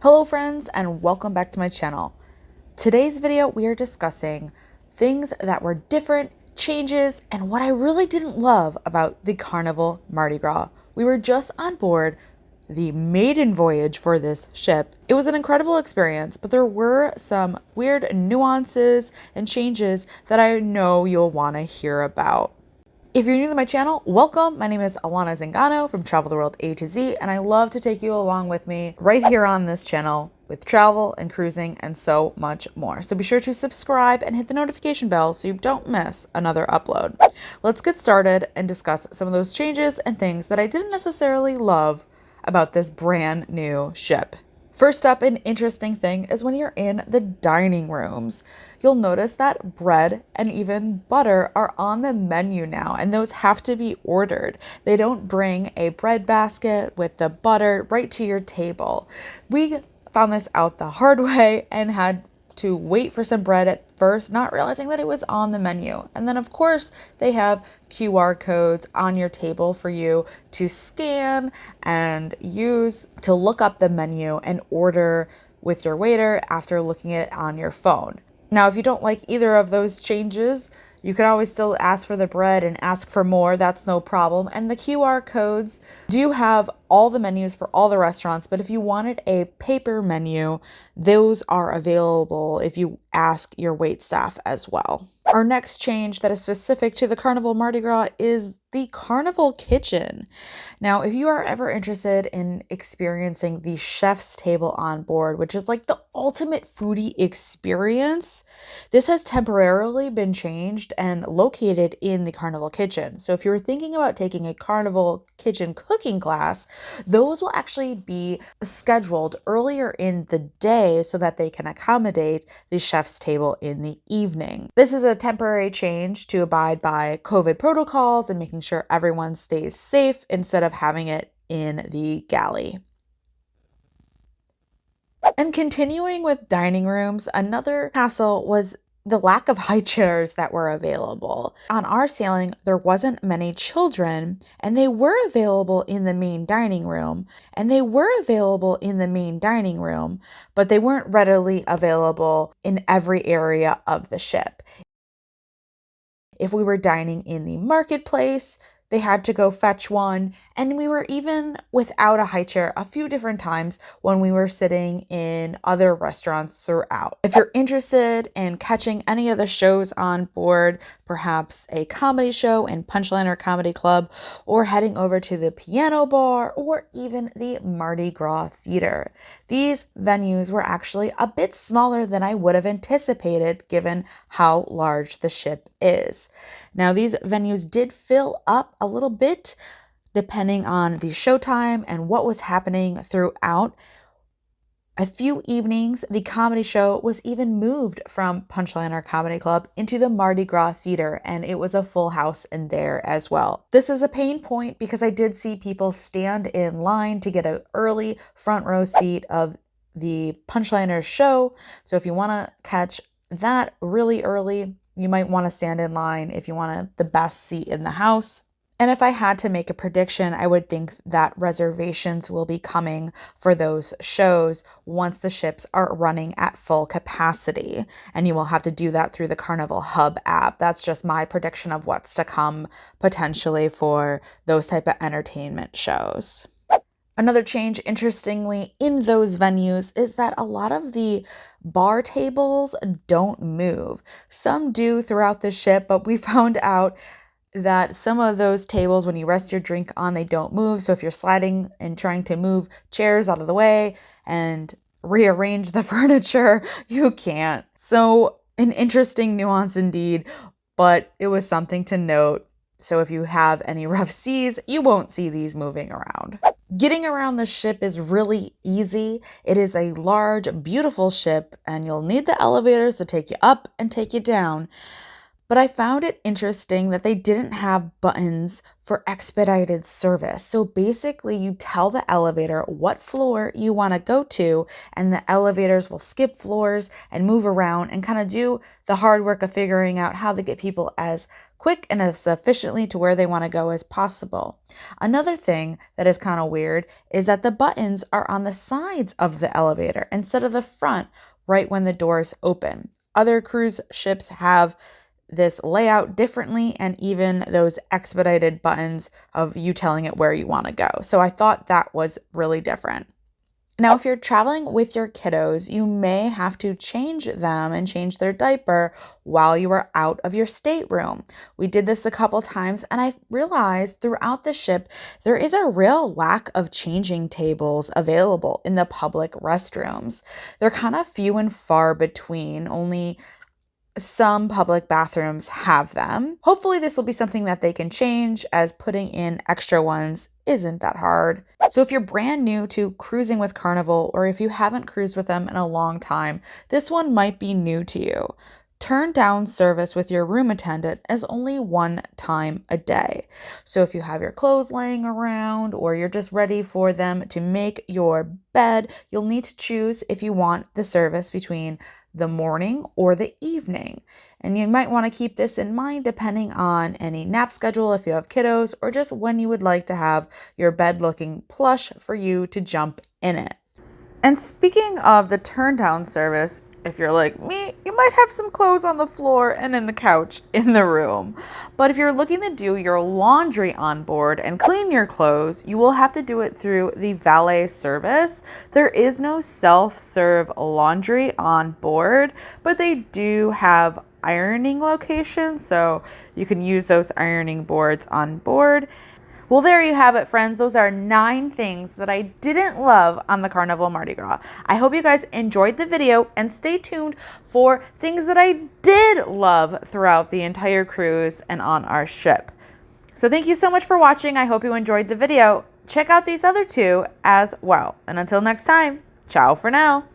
Hello friends and welcome back to my channel. Today's video we are discussing things that were different, changes, and what I really didn't love about the Carnival Mardi Gras. We were just on board the maiden voyage for this ship. It was an incredible experience, but there were some weird nuances and changes that I know you'll want to hear about. If you're new to my channel, welcome. My name is Alana Zingano from Travel the World A to Z, and I love to take you along with me right here on this channel with travel and cruising and so much more. So be sure to subscribe and hit the notification bell so you don't miss another upload. Let's get started and discuss some of those changes and things that I didn't necessarily love about this brand new ship. First up, an interesting thing is when you're in the dining rooms, you'll notice that bread and even butter are on the menu now, and those have to be ordered. They don't bring a bread basket with the butter right to your table. We found this out the hard way and had to wait for some bread at first, not realizing that it was on the menu. And then of course they have QR codes on your table for you to scan and use to look up the menu and order with your waiter after looking at it on your phone. Now, if you don't like either of those changes, you can always still ask for the bread and ask for more. That's no problem. And the QR codes do have all the menus for all the restaurants, but if you wanted a paper menu, those are available if you ask your wait staff as well. Our next change that is specific to the Carnival Mardi Gras is the Carnival Kitchen. Now, if you are ever interested in experiencing the chef's table on board, which is like the ultimate foodie experience, this has temporarily been changed and located in the Carnival Kitchen. So if you're thinking about taking a Carnival Kitchen cooking class, those will actually be scheduled earlier in the day so that they can accommodate the chef's table in the evening. This is a temporary change to abide by COVID protocols and making sure everyone stays safe instead of having it in the galley. And continuing with dining rooms, another hassle was the lack of high chairs that were available. On our sailing, there wasn't many children, and they were available in the main dining room, but they weren't readily available in every area of the ship. If we were dining in the marketplace, they had to go fetch one, and we were even without a high chair a few different times when we were sitting in other restaurants throughout. If you're interested in catching any of the shows on board, perhaps a comedy show in Punchliner Comedy Club, or heading over to the piano bar, or even the Mardi Gras Theater, these venues were actually a bit smaller than I would have anticipated given how large the ship is. Now, these venues did fill up a little bit depending on the showtime and what was happening throughout. A few evenings, the comedy show was even moved from Punchliner Comedy Club into the Mardi Gras Theater, and it was a full house in there as well. This is a pain point because I did see people stand in line to get an early front row seat of the Punchliner show. So if you want to catch that really early, you might want to stand in line if you want the best seat in the house. And if I had to make a prediction, I would think that reservations will be coming for those shows once the ships are running at full capacity. And you will have to do that through the Carnival Hub app. That's just my prediction of what's to come potentially for those type of entertainment shows. Another change, interestingly, in those venues is that a lot of the bar tables don't move. Some do throughout the ship, but we found out that some of those tables, when you rest your drink on, they don't move. So if you're sliding and trying to move chairs out of the way and rearrange the furniture, you can't. So an interesting nuance indeed, but it was something to note. So if you have any rough seas, you won't see these moving around. Getting around the ship is really easy. It is a large, beautiful ship, and you'll need the elevators to take you up and take you down. But I found it interesting that they didn't have buttons for expedited service. So basically, you tell the elevator what floor you want to go to, and the elevators will skip floors and move around and kind of do the hard work of figuring out how to get people as quick and as efficiently to where they want to go as possible. Another thing that is kind of weird is that the buttons are on the sides of the elevator instead of the front right when the doors open. Other cruise ships have this layout differently, and even those expedited buttons of you telling it where you want to go. So I thought that was really different. Now, if you're traveling with your kiddos, you may have to change them and change their diaper while you are out of your stateroom. We did this a couple times, and I realized throughout the ship, there is a real lack of changing tables available in the public restrooms. They're kind of few and far between, only some public bathrooms have them. Hopefully this will be something that they can change, as putting in extra ones isn't that hard. So if you're brand new to cruising with Carnival, or if you haven't cruised with them in a long time, this one might be new to you. Turn down service with your room attendant is only one time a day. So if you have your clothes laying around, or you're just ready for them to make your bed, you'll need to choose if you want the service between the morning or the evening. And you might want to keep this in mind depending on any nap schedule if you have kiddos, or just when you would like to have your bed looking plush for you to jump in it. And speaking of the turn down service, if you're like me, you might have some clothes on the floor and in the couch in the room. But if you're looking to do your laundry on board and clean your clothes, you will have to do it through the valet service. There is no self-serve laundry on board, but they do have ironing locations, so you can use those ironing boards on board. Well, there you have it, friends. Those are 9 things that I didn't love on the Carnival Mardi Gras. I hope you guys enjoyed the video, and stay tuned for things that I did love throughout the entire cruise and on our ship. So thank you so much for watching. I hope you enjoyed the video. Check out these other 2 as well. And until next time, ciao for now.